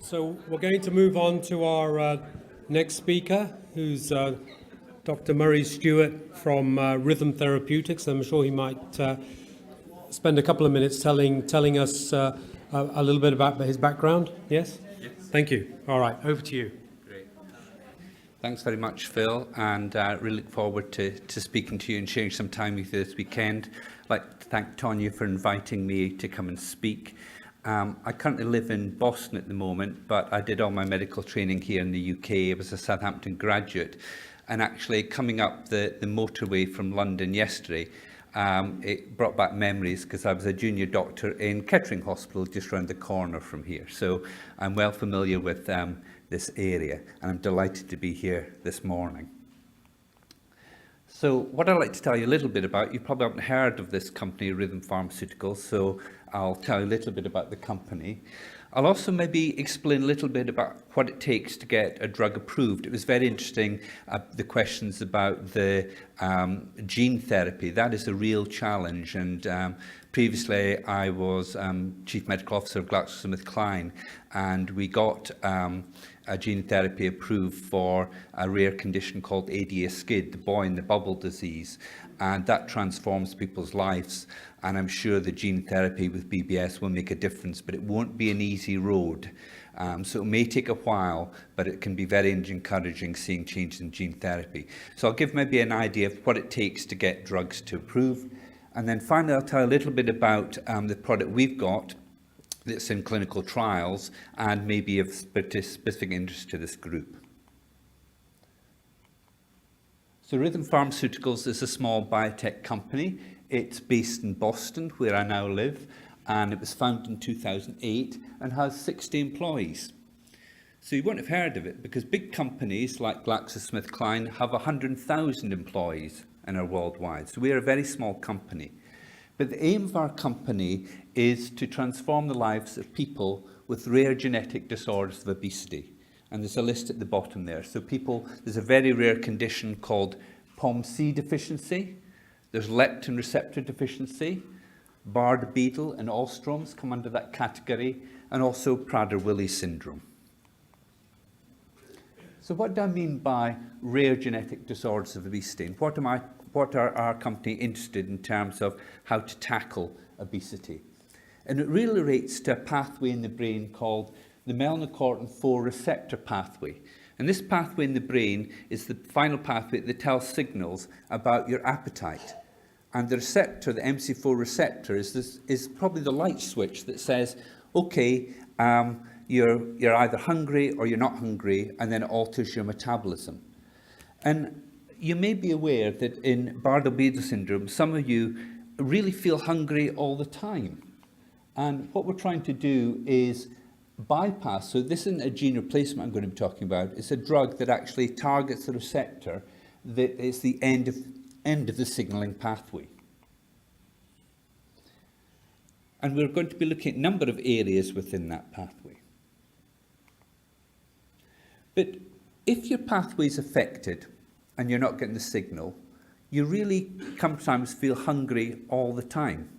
So we're going to move on to our next speaker, who's Dr. Murray Stewart from Rhythm Therapeutics. I'm sure he might spend a couple of minutes telling us a little bit about his background. Yes? Yes. Thank you. All right, over to you. Great. Thanks very much, Phil, and really look forward to speaking to you and sharing some time with you this weekend. I'd like to thank Tonya for inviting me to come and speak. I currently live in Boston at the moment, but I did all my medical training here in the UK. I was a Southampton graduate, and actually coming up the motorway from London yesterday, it brought back memories because I was a junior doctor in Kettering Hospital just around the corner from here. So I'm well familiar with this area, and I'm delighted to be here this morning. So what I'd like to tell you a little bit about, you probably haven't heard of this company, Rhythm Pharmaceuticals, so I'll tell you a little bit about the company. I'll also maybe explain a little bit about what it takes to get a drug approved. It was very interesting, the questions about the gene therapy. That is a real challenge, and previously I was Chief Medical Officer of GlaxoSmithKline, and we got a gene therapy approved for a rare condition called ADA-SCID, the boy in the bubble disease, and that transforms people's lives. And I'm sure the gene therapy with BBS will make a difference, but it won't be an easy road. So it may take a while, but it can be very encouraging seeing changes in gene therapy. So I'll give maybe an idea of what it takes to get drugs to approve. And then finally, I'll tell a little bit about the product we've got that's in clinical trials and maybe of specific interest to this group. So Rhythm Pharmaceuticals is a small biotech company. It's based in Boston, where I now live, and it was founded in 2008 and has 60 employees. So you won't have heard of it because big companies like GlaxoSmithKline have 100,000 employees and are worldwide. So we are a very small company. But the aim of our company is to transform the lives of people with rare genetic disorders of obesity. And there's a list at the bottom there. So there's a very rare condition called POMC deficiency. There's leptin receptor deficiency. Bardet-Biedl and Alström's come under that category, and also Prader-Willi syndrome. So what do I mean by rare genetic disorders of obesity? And what are our company interested in terms of how to tackle obesity? And it really relates to a pathway in the brain called the melanocortin-4 receptor pathway. And this pathway in the brain is the final pathway that tells signals about your appetite. And the receptor, the MC4 receptor, is probably the light switch that says, okay, you're either hungry or you're not hungry, and then it alters your metabolism. And you may be aware that in Bardet-Biedl syndrome, some of you really feel hungry all the time. And what we're trying to do is bypass, so this isn't a gene replacement I'm going to be talking about, it's a drug that actually targets the receptor that is the end of the signaling pathway. And we're going to be looking at a number of areas within that pathway. But if your pathway is affected and you're not getting the signal, you really sometimes feel hungry all the time.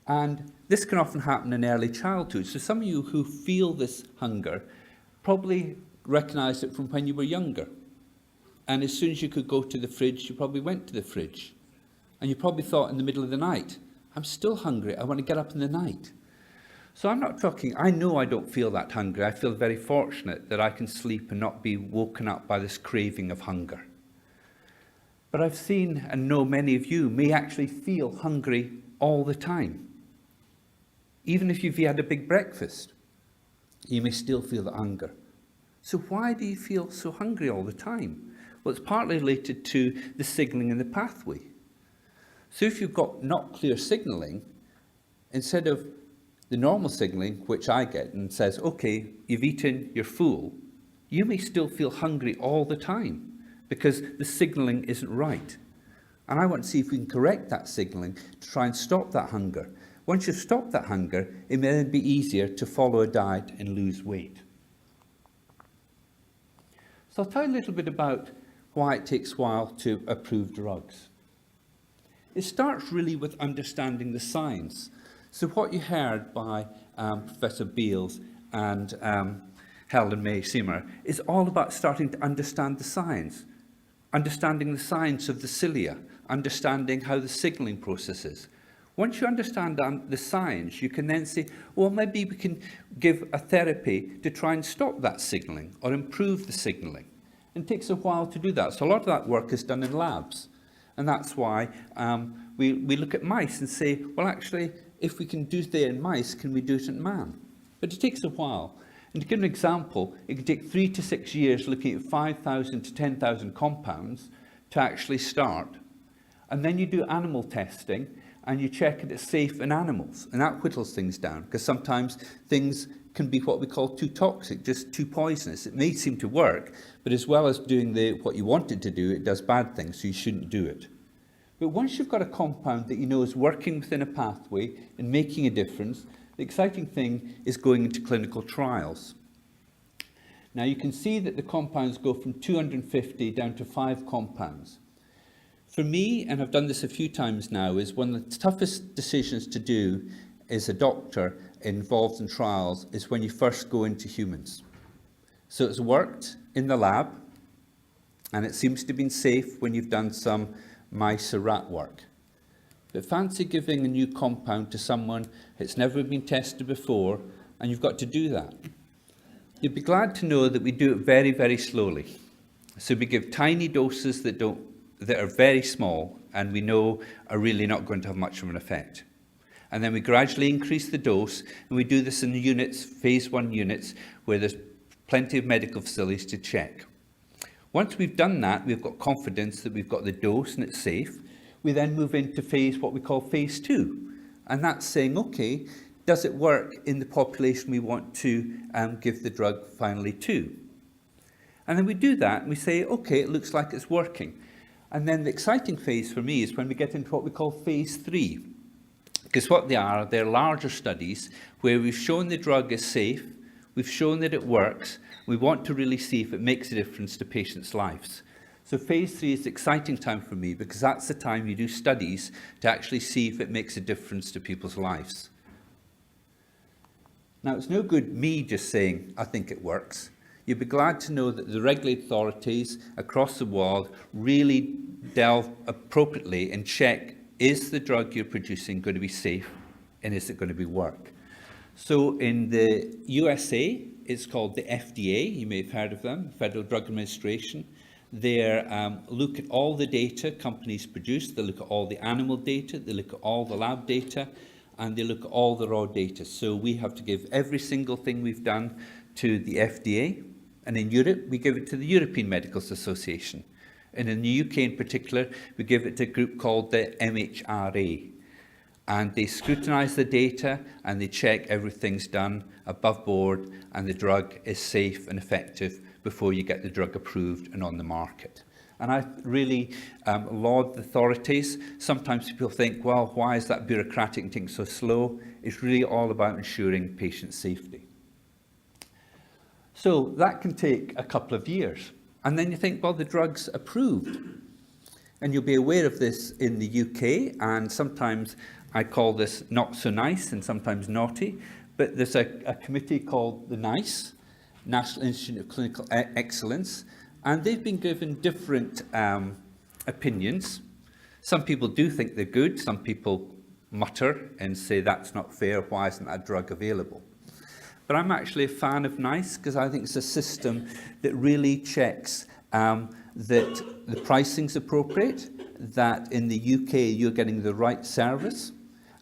And this can often happen in early childhood. So some of you who feel this hunger probably recognise it from when you were younger. And as soon as you could go to the fridge, you probably went to the fridge. And you probably thought in the middle of the night, I'm still hungry, I want to get up in the night. So I'm not talking, I know I don't feel that hungry. I feel very fortunate that I can sleep and not be woken up by this craving of hunger. But I've seen and know many of you may actually feel hungry all the time. Even if you've had a big breakfast, you may still feel the hunger. So why do you feel so hungry all the time? Well, it's partly related to the signaling in the pathway. So if you've got not clear signaling, instead of the normal signaling, which I get and says, okay, you've eaten, you're full, you may still feel hungry all the time because the signaling isn't right. And I want to see if we can correct that signaling to try and stop that hunger. Once you've stopped that hunger, it may then be easier to follow a diet and lose weight. So I'll tell you a little bit about why it takes a while to approve drugs. It starts really with understanding the science. So what you heard by Professor Beals and Helen May Seymour, is all about starting to understand the science, understanding the science of the cilia, understanding how the signalling process is. Once you understand the science, you can then say, well, maybe we can give a therapy to try and stop that signalling or improve the signalling. And it takes a while to do that. So a lot of that work is done in labs. And that's why we look at mice and say, well, actually, if we can do that in mice, can we do it in man? But it takes a while. And to give an example, it can take 3 to 6 years looking at 5,000 to 10,000 compounds to actually start. And then you do animal testing, and you check if it's safe in animals, and that whittles things down, because sometimes things can be what we call too toxic, just too poisonous. It may seem to work, but as well as doing what you want it to do, it does bad things, so you shouldn't do it. But once you've got a compound that you know is working within a pathway and making a difference, the exciting thing is going into clinical trials. Now you can see that the compounds go from 250 down to 5 compounds. For me, and I've done this a few times now, is one of the toughest decisions to do as a doctor involved in trials is when you first go into humans. So it's worked in the lab, and it seems to have been safe when you've done some mice or rat work. But fancy giving a new compound to someone that's never been tested before, and you've got to do that. You'd be glad to know that we do it very, very slowly. So we give tiny doses that are very small and we know are really not going to have much of an effect. And then we gradually increase the dose, and we do this in the units, phase 1 units, where there's plenty of medical facilities to check. Once we've done that, we've got confidence that we've got the dose and it's safe. We then move into what we call phase 2. And that's saying, okay, does it work in the population we want to give the drug finally to? And then we do that and we say, okay, it looks like it's working. And then the exciting phase for me is when we get into what we call phase 3. Because what they're larger studies where we've shown the drug is safe, we've shown that it works, we want to really see if it makes a difference to patients' lives. So phase 3 is the exciting time for me, because that's the time you do studies to actually see if it makes a difference to people's lives. Now, it's no good me just saying, I think it works. You'd be glad to know that the regulatory authorities across the world really delve appropriately and check, is the drug you're producing going to be safe, and is it going to work? So in the USA, it's called the FDA. You may have heard of them, Federal Drug Administration. They look at all the data companies produce. They look at all the animal data. They look at all the lab data. And they look at all the raw data. So we have to give every single thing we've done to the FDA. And in Europe, we give it to the European Medicals Association. And in the UK in particular, we give it to a group called the MHRA. And they scrutinise the data and they check everything's done above board and the drug is safe and effective before you get the drug approved and on the market. And I really laud the authorities. Sometimes people think, well, why is that bureaucratic and taking so slow? It's really all about ensuring patient safety. So that can take a couple of years. And then you think, well, the drug's approved. And you'll be aware of this in the UK, and sometimes I call this not so nice and sometimes naughty, but there's a committee called the NICE, National Institute of Clinical Excellence, and they've been given different opinions. Some people do think they're good, some people mutter and say that's not fair, why isn't that drug available? But I'm actually a fan of NICE because I think it's a system that really checks that the pricing's appropriate, that in the UK you're getting the right service,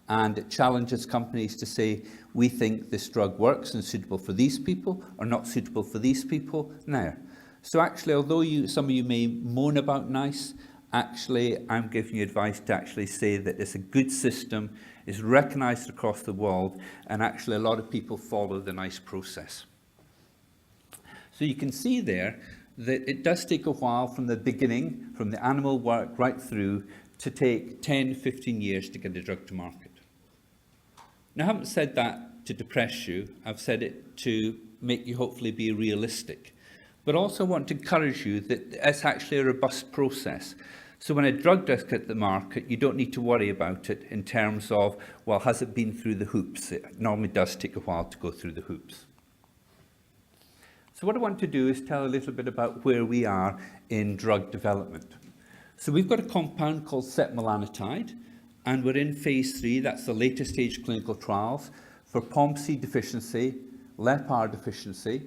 and it challenges companies to say, we think this drug works and is suitable for these people or not suitable for these people now. So actually, although some of you may moan about NICE, actually I'm giving you advice to actually say that it's a good system, is recognised across the world, and actually a lot of people follow the NICE process. So you can see there that it does take a while from the beginning, from the animal work right through, to take 10, 15 years to get a drug to market. Now, I haven't said that to depress you, I've said it to make you hopefully be realistic. But also want to encourage you that it's actually a robust process. So when a drug does get the market, you don't need to worry about it in terms of, well, has it been through the hoops? It normally does take a while to go through the hoops. So what I want to do is tell a little bit about where we are in drug development. So we've got a compound called setmelanotide, and we're in phase 3, that's the later stage clinical trials, for POMC deficiency, LEPR deficiency,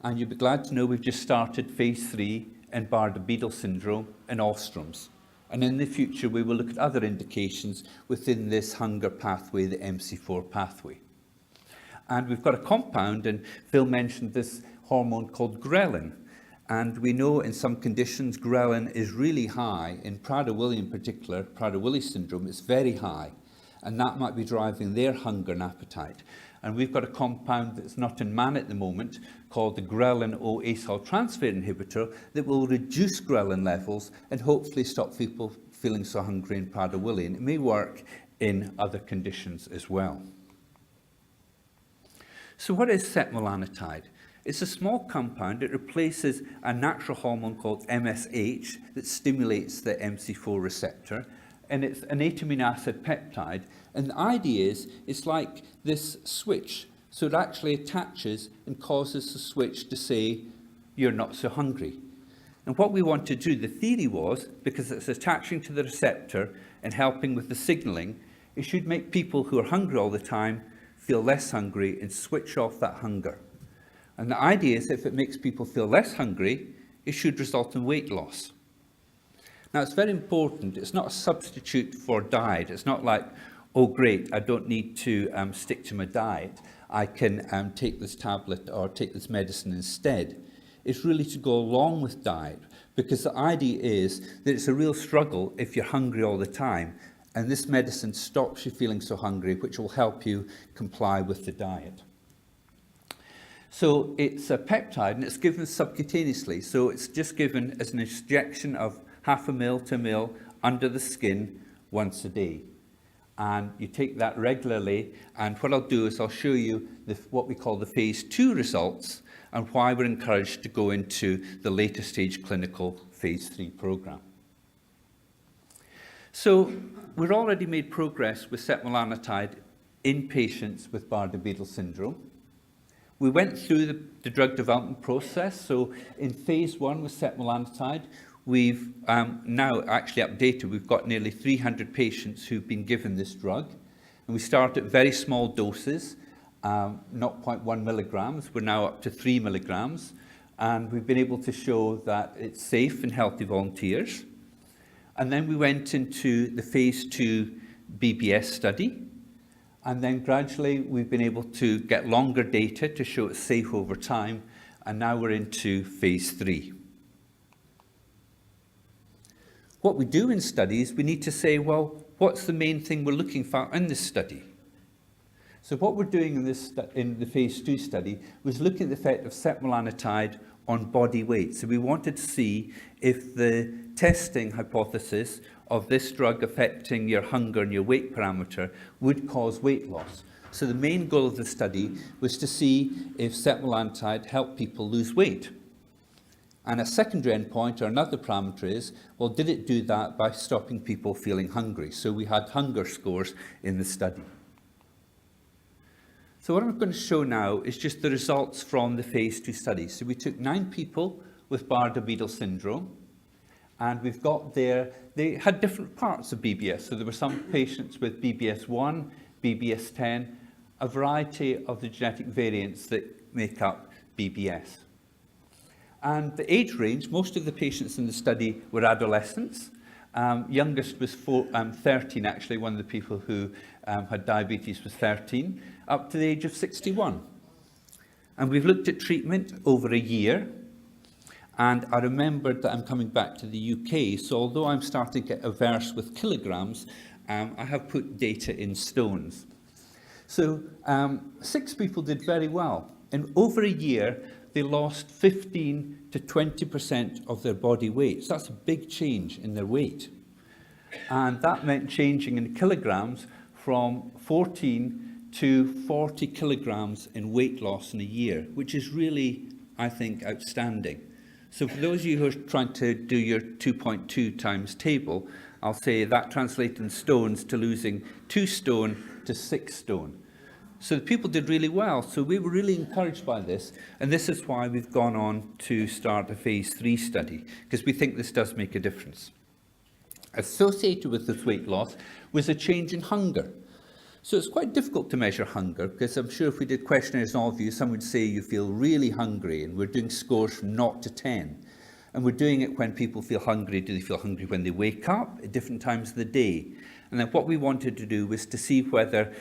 and you'll be glad to know we've just started phase 3 in Bardet-Biedl syndrome and Ostrom's. And in the future, we will look at other indications within this hunger pathway, the MC4 pathway. And we've got a compound, and Phil mentioned this hormone called ghrelin. And we know in some conditions, ghrelin is really high. In Prader-Willi in particular, Prader-Willi syndrome, it's very high. And that might be driving their hunger and appetite. And we've got a compound that's not in man at the moment called the ghrelin-O acyl transfer inhibitor that will reduce ghrelin levels and hopefully stop people feeling so hungry in Prader-Willi. And it may work in other conditions as well. So what is setmelanotide? It's a small compound. It replaces a natural hormone called MSH that stimulates the MC4 receptor. And it's an 8-amino acid peptide. And the idea is it's like this switch. So it actually attaches and causes the switch to say, you're not so hungry. And what we want to do, the theory was, because it's attaching to the receptor and helping with the signaling, it should make people who are hungry all the time feel less hungry and switch off that hunger. And the idea is if it makes people feel less hungry, it should result in weight loss. Now, it's very important. It's not a substitute for diet. It's not like, oh, great, I don't need to stick to my diet. I can take this tablet or take this medicine instead. It's really to go along with diet, because the idea is that it's a real struggle if you're hungry all the time. And this medicine stops you feeling so hungry, which will help you comply with the diet. So it's a peptide, and it's given subcutaneously. So it's just given as an injection of 0.5 ml to 1 ml under the skin once a day. And you take that regularly, and what I'll do is I'll show you what we call the phase 2 results and why we're encouraged to go into the later stage clinical phase 3 program. So we've already made progress with setmelanotide in patients with Bardet-Biedl syndrome. We went through the drug development process. So in phase 1 with setmelanotide, we've now actually updated. We've got nearly 300 patients who've been given this drug. And we start at very small doses, 0.1 milligrams. We're now up to 3 milligrams. And we've been able to show that it's safe in healthy volunteers. And then we went into the phase 2 BBS study. And then gradually we've been able to get longer data to show it's safe over time. And now we're into phase 3. What we do in studies, we need to say, well, what's the main thing we're looking for in this study? So what we're doing in the phase 2 study was looking at the effect of setmelanotide on body weight. So we wanted to see if the testing hypothesis of this drug affecting your hunger and your weight parameter would cause weight loss. So the main goal of the study was to see if setmelanotide helped people lose weight. And a secondary endpoint, or another parameter, is, well, did it do that by stopping people feeling hungry? So we had hunger scores in the study. So what I'm going to show now is just the results from the phase 2 study. So we took 9 people with Bardet-Biedl syndrome, and we've got there, they had different parts of BBS. So there were some patients with BBS1, BBS10, a variety of the genetic variants that make up BBS. And the age range, most of the patients in the study were adolescents. Youngest was 13, actually. One of the people who had diabetes was 13, up to the age of 61. And we've looked at treatment over a year. And I remembered that I'm coming back to the UK, so although I'm starting to get averse with kilograms, I have put data in stones. So 6 people did very well. And over a year, they lost 15 to 20% of their body weight. So that's a big change in their weight. And that meant changing in kilograms from 14 to 40 kilograms in weight loss in a year, which is really, I think, outstanding. So for those of you who are trying to do your 2.2 times table, I'll say that translates in stones to losing 2 stone to 6 stone. So the people did really well. So we were really encouraged by this. And this is why we've gone on to start a phase 3 study, because we think this does make a difference. Associated with this weight loss was a change in hunger. So it's quite difficult to measure hunger, because I'm sure if we did questionnaires on all of you, some would say you feel really hungry, and we're doing scores from 0 to 10. And we're doing it when people feel hungry. Do they feel hungry when they wake up at different times of the day? And then what we wanted to do was to see whether,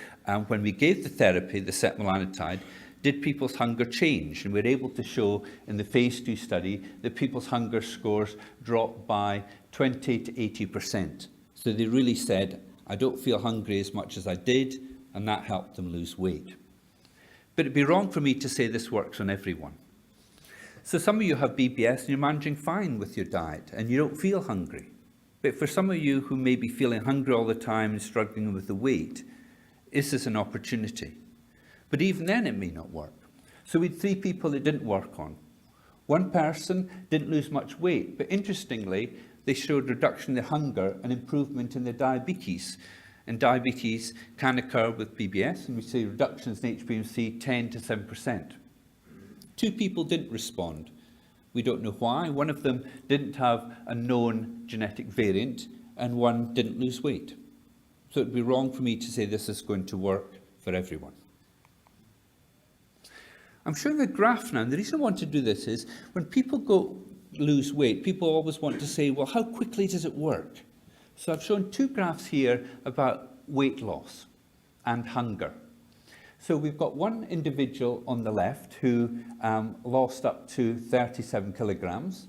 when we gave the therapy, the setmelanotide, did people's hunger change? And we're able to show in the phase 2 study that people's hunger scores dropped by 20 to 80%. So they really said, I don't feel hungry as much as I did, and that helped them lose weight. But it'd be wrong for me to say this works on everyone. So some of you have BBS and you're managing fine with your diet and you don't feel hungry. But for some of you who may be feeling hungry all the time and struggling with the weight, this is an opportunity. But even then it may not work. So we had 3 people it didn't work on. One person didn't lose much weight, but interestingly, they showed reduction in their hunger and improvement in their diabetes. And diabetes can occur with BBS, and we see reductions in HbA1c 10 to 7%. 2 people didn't respond. We don't know why. One of them didn't have a known genetic variant, and one didn't lose weight. So it would be wrong for me to say this is going to work for everyone. I'm showing a graph now, and the reason I want to do this is when people lose weight, people always want to say, well, how quickly does it work? So I've shown 2 graphs here about weight loss and hunger. So we've got one individual on the left who lost up to 37 kilograms,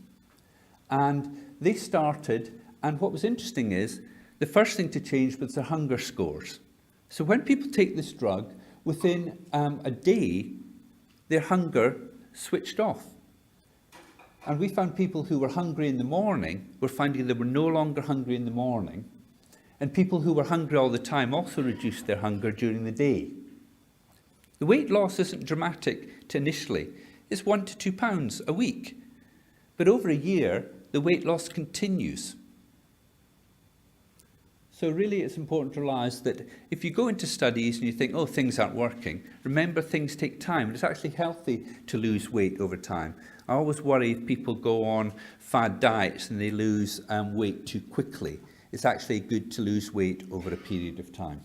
and they started, and what was interesting is the first thing to change was their hunger scores. So when people take this drug, within a day, their hunger switched off. And we found people who were hungry in the morning were finding they were no longer hungry in the morning, and people who were hungry all the time also reduced their hunger during the day. The weight loss isn't dramatic to initially. It's 1 to 2 pounds a week. But over a year, the weight loss continues. So really it's important to realise that if you go into studies and you think, oh, things aren't working, remember things take time. It's actually healthy to lose weight over time. I always worry if people go on fad diets and they lose weight too quickly. It's actually good to lose weight over a period of time.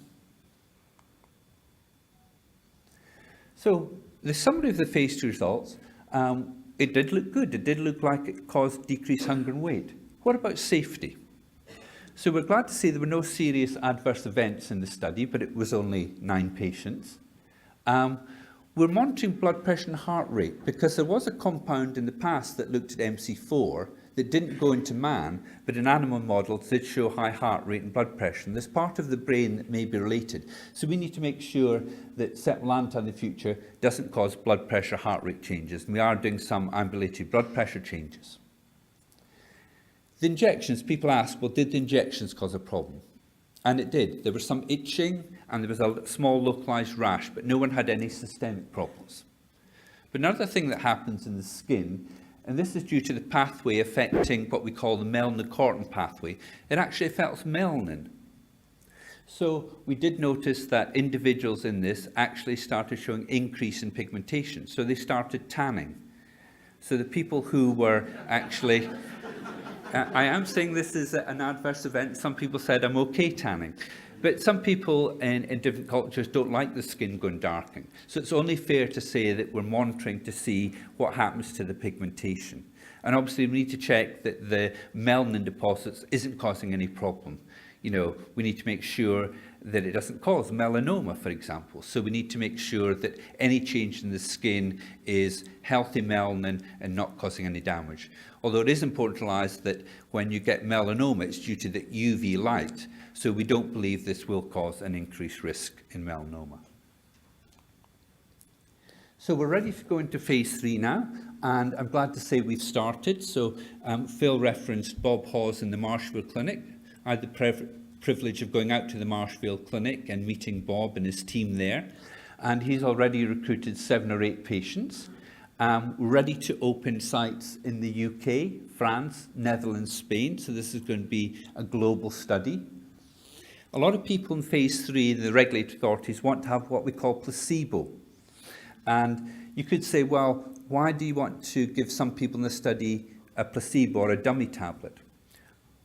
So the summary of the phase 2 results, it did look good. It did look like it caused decreased hunger and weight. What about safety? So we're glad to see there were no serious adverse events in the study, but it was only 9 patients. We're monitoring blood pressure and heart rate because there was a compound in the past that looked at MC4 that didn't go into man, but in animal models did show high heart rate and blood pressure. And there's part of the brain that may be related. So we need to make sure that setmelanotide in the future doesn't cause blood pressure, heart rate changes. And we are doing some ambulatory blood pressure changes. The injections, people ask, well, did the injections cause a problem? And it did. There was some itching and there was a small localized rash, but no one had any systemic problems. But another thing that happens in the skin, and this is due to the pathway affecting what we call the melanocortin pathway, it actually affects melanin. So we did notice that individuals in this actually started showing increase in pigmentation. So they started tanning. So the people who were actually... I am saying this is an adverse event. Some people said I'm okay tanning. But some people in different cultures don't like the skin going darkening. So it's only fair to say that we're monitoring to see what happens to the pigmentation. And obviously we need to check that the melanin deposits isn't causing any problem. You know, we need to make sure that it doesn't cause melanoma, for example. So we need to make sure that any change in the skin is healthy melanin and not causing any damage. Although it is important to realize that when you get melanoma, it's due to the UV light. So we don't believe this will cause an increased risk in melanoma. So we're ready to go into phase 3 now, and I'm glad to say we've started. So Phil referenced Bob Hawes in the Marshfield Clinic. I had the privilege of going out to the Marshfield Clinic and meeting Bob and his team there. And he's already recruited 7 or 8 patients. Ready to open sites in the UK, France, Netherlands, Spain. So this is going to be a global study. A lot of people in phase 3, the regulatory authorities, want to have what we call placebo. And you could say, well, why do you want to give some people in the study a placebo or a dummy tablet?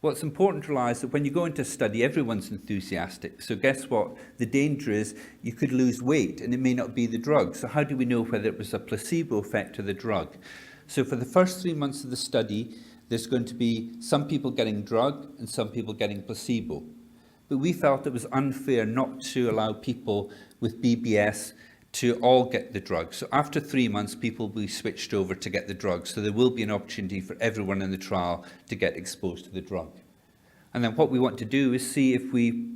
Well, it's important to realise that when you go into a study, everyone's enthusiastic. So guess what? The danger is you could lose weight and it may not be the drug. So how do we know whether it was a placebo effect or the drug? So for the first 3 months of the study, there's going to be some people getting drug and some people getting placebo. But we felt it was unfair not to allow people with BBS to all get the drug. So after 3 months, people will be switched over to get the drug. So there will be an opportunity for everyone in the trial to get exposed to the drug. And then what we want to do is see if we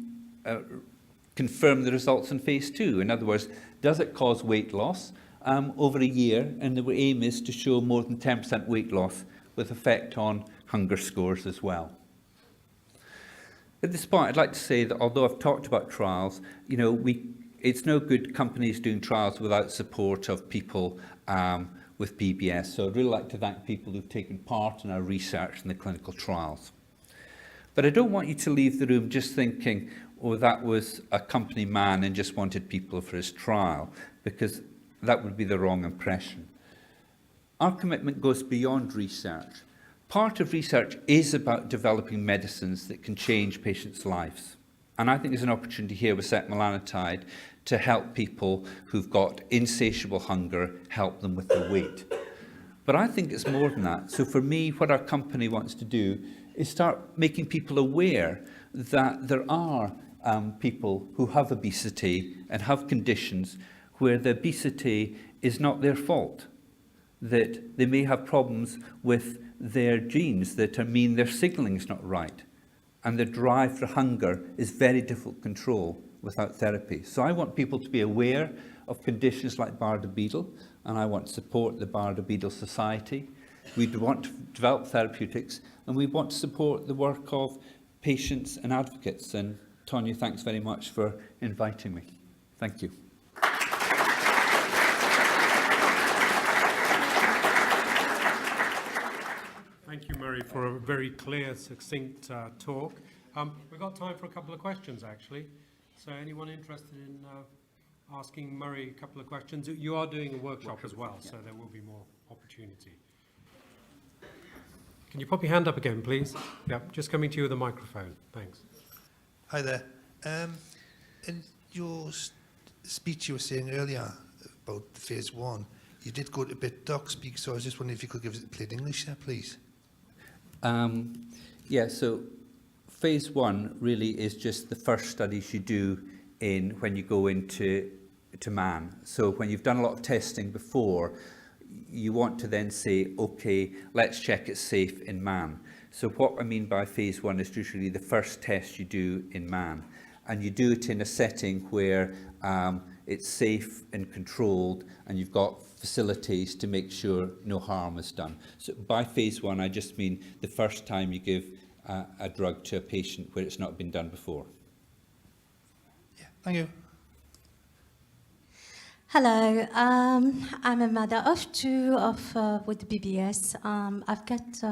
confirm the results in phase 2. In other words, does it cause weight loss over a year? And the aim is to show more than 10% weight loss with effect on hunger scores as well. At this point, I'd like to say that although I've talked about trials, it's no good companies doing trials without support of people with BBS. So I'd really like to thank people who've taken part in our research and the clinical trials. But I don't want you to leave the room just thinking, oh, that was a company man and just wanted people for his trial, because that would be the wrong impression. Our commitment goes beyond research. Part of research is about developing medicines that can change patients' lives. And I think there's an opportunity here with setmelanotide to help people who've got insatiable hunger, help them with their weight. But I think it's more than that. So for me, what our company wants to do is start making people aware that there are people who have obesity and have conditions where the obesity is not their fault, that they may have problems with their genes that mean their signalling is not right, and the drive for hunger is very difficult to control without therapy. So I want people to be aware of conditions like Bardet-Biedl, and I want to support the Bardet-Biedl Society. We want to develop therapeutics, and we want to support the work of patients and advocates. And Tonya, thanks very much for inviting me. Thank you. Thank you, Murray, for a very clear, succinct talk. We've got time for a couple of questions, actually. So anyone interested in asking Murray a couple of questions? You are doing a workshop as well, so there will be more opportunity. Can you pop your hand up again, please? Yeah, just coming to you with a microphone. Thanks. Hi there. In your speech you were saying earlier about phase 1, you did go to a bit doc speak, so I was just wondering if you could give us a plain English there, please. Yeah, so phase 1 really is just the first studies you do when you go into man. So when you've done a lot of testing before, you want to then say, okay, let's check it's safe in man. So what I mean by phase 1 is usually the first test you do in man. And you do it in a setting where it's safe and controlled, and you've got facilities to make sure no harm is done. So by phase 1, I just mean the first time you give a drug to a patient where it's not been done before. Yeah, thank you. Hello, I'm a mother of 2 with BBS. I've got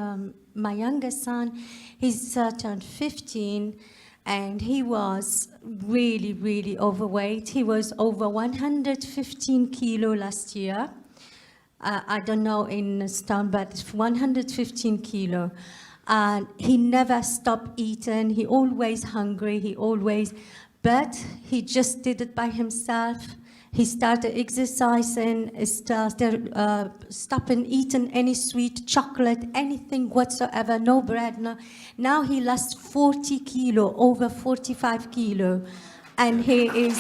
my youngest son. He's turned 15, and he was really, really overweight. He was over 115 kilo last year. I don't know in stone, but 115 kilo. And he never stopped eating. He always hungry. But he just did it by himself. He started exercising, started stopping eating any sweet, chocolate, anything whatsoever, no bread. No. Now he lost 40 kilo, over 45 kilo. And he is,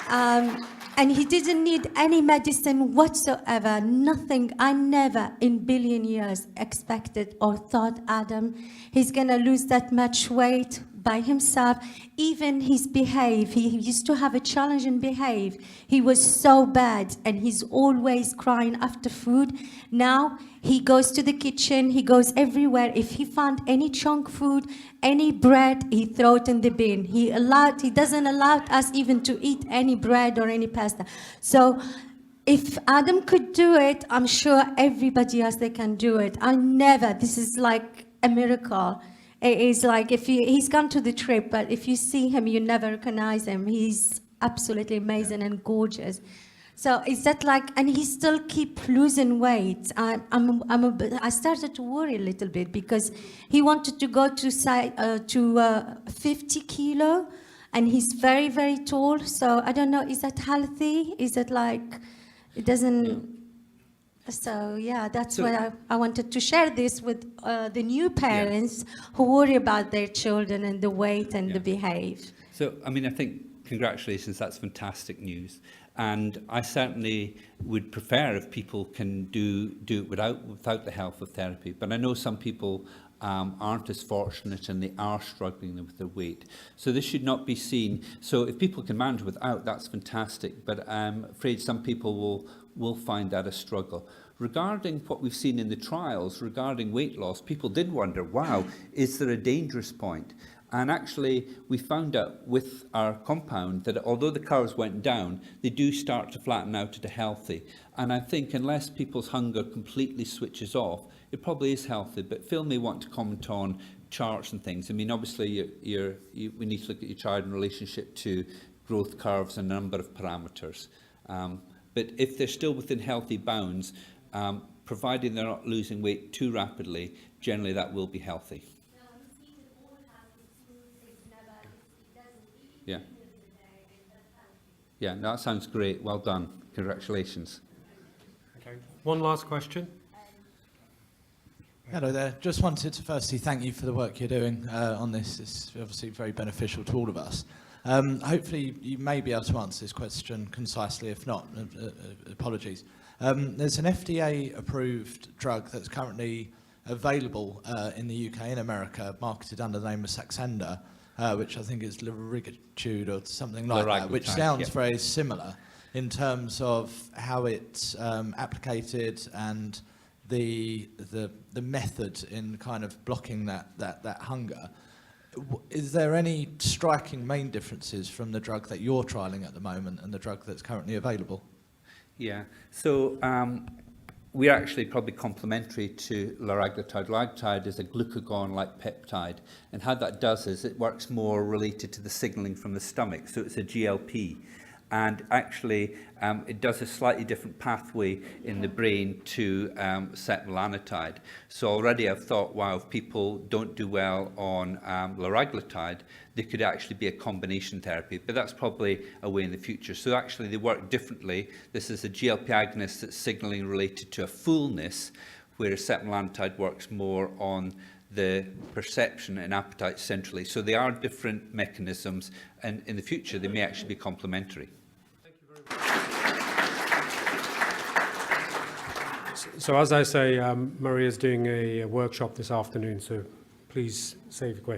and he didn't need any medicine whatsoever, nothing. I never in billion years expected or thought, Adam, he's gonna lose that much weight by himself. Even his behave, he used to have a challenge in behave. He was so bad, and he's always crying after food. Now he goes to the kitchen, he goes everywhere. If he found any junk food, any bread, he throw it in the bin. He doesn't allow us even to eat any bread or any pasta. So if Adam could do it, I'm sure everybody else they can do it. This is like a miracle. It is like he's gone to the trip, but if you see him, you never recognize him. He's absolutely amazing and gorgeous. So is that like, and he still keep losing weight. I started to worry a little bit because he wanted to go to 50 kilo, and he's very, very tall. So I don't know, is that healthy? Is it like, it doesn't... So yeah, that's why I wanted to share this with the new parents who worry about their children and the weight and the behave. So, I mean, I think congratulations, that's fantastic news. And I certainly would prefer if people can do it without the help of therapy. But I know some people aren't as fortunate and they are struggling with their weight. So this should not be seen. So if people can manage without, that's fantastic. But I'm afraid some people will find that a struggle. Regarding what we've seen in the trials, regarding weight loss, people did wonder, wow, is there a dangerous point? And actually, we found out with our compound that although the curves went down, they do start to flatten out to we And I think unless people's hunger completely switches off, it probably is healthy. But Phil may want to comment on charts and things. I mean, obviously, we need to look at your child in relationship to growth curves and a number of parameters. But if they're still within healthy bounds, providing they're not losing weight too rapidly, generally that will be healthy. Yeah. Yeah, that sounds great. Well done. Congratulations. Okay. One last question. Hello there. Just wanted to firstly thank you for the work you're doing on this. It's obviously very beneficial to all of us. Hopefully you may be able to answer this question concisely. If not, apologies. There's an FDA-approved drug that's currently available in the UK and America, marketed under the name of Saxenda, which I think is liraglutide or something like that, which sounds very similar in terms of how it's applicated and the method in kind of blocking that hunger. Is there any striking main differences from the drug that you're trialling at the moment and the drug that's currently available? Yeah, so we're actually probably complementary to liraglutide. Liraglutide is a glucagon-like peptide, and how that does is it works more related to the signalling from the stomach, so it's a GLP. And actually, it does a slightly different pathway in the brain to setmelanotide. So already I've thought, wow, if people don't do well on liraglutide, there could actually be a combination therapy, but that's probably a way in the future. So actually they work differently. This is a GLP agonist that's signaling related to a fullness, whereas setmelanotide works more on the perception and appetite centrally. So they are different mechanisms, and in the future they may actually be complementary. So as I say, Maria's doing a workshop this afternoon, so please save your questions.